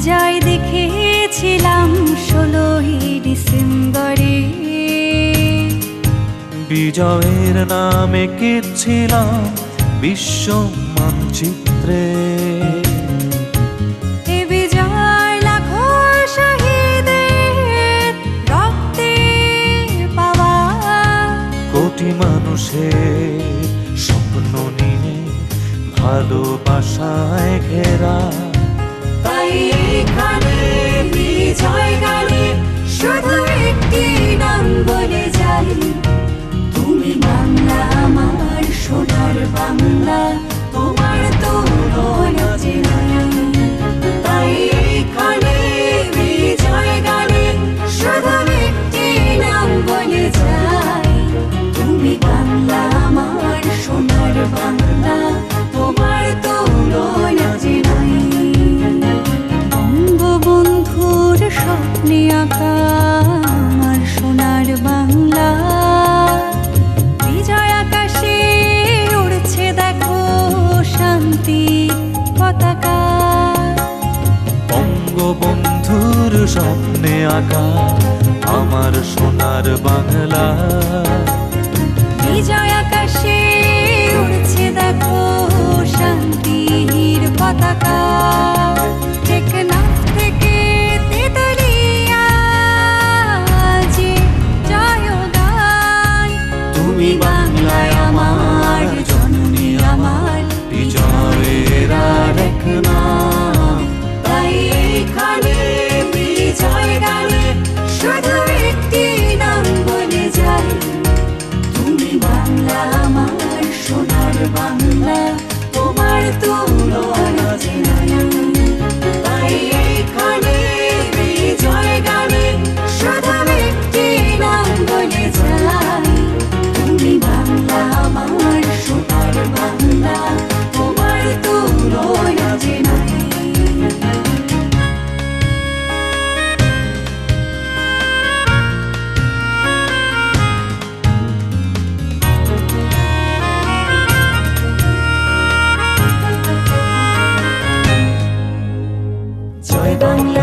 বিজয় দেখেছিলাম 16ই ডিসেম্বরে। বিজয়ের নামে এঁকেছিলাম বিশ্ব মানচিত্রে। এ বিজয় লাখো শহীদের রক্তে পাওয়া, কোটি মানুষের স্বপ্ন নিয়ে ভালোবাসায় ঘেরা। তাই এখানে বিজয় গানে শুধু একটি নাম বলে যাই, তুমি বাংলা আমার সোনার বাংলা, তোমার তুলনা যে নাই। তাই এখানে বিজয় গানে শুধু একটি নাম বলে যাই, তুমি বাংলা আমার সোনার বাংলা, তোমার তুলনা যে নাই। বঙ্গবন্ধুর স্বপ্নে আঁকা আমার সোনার বাংলা, বিজয় আকাশে উড়ছে দেখো শান্তির পতাকা। বঙ্গবন্ধুর স্বপ্নে আঁকা আমার সোনার বাংলা, বিজয় আকাশে উড়ছে দেখো শান্তির পতাকা। টেকনাফ থেকে তেতুলিয়া যে জয়গান, তুমি বাংলায় আমার জননী আমার বিজয়ের আরেক নাম। তাই এখানে বিজয় গানে শুধু একটি নাম বলে যাই, তুমি বাংলা আমার সোনার বাংলা, তোমার তুলনা যে নাই। তাই এখানে বিজয় গানে শুধু একটি নাম বলে যাই, তুমি বাংলা আমার সোনার বাংলা, তোমার তুলনা যে নাই। জয় বাংলা।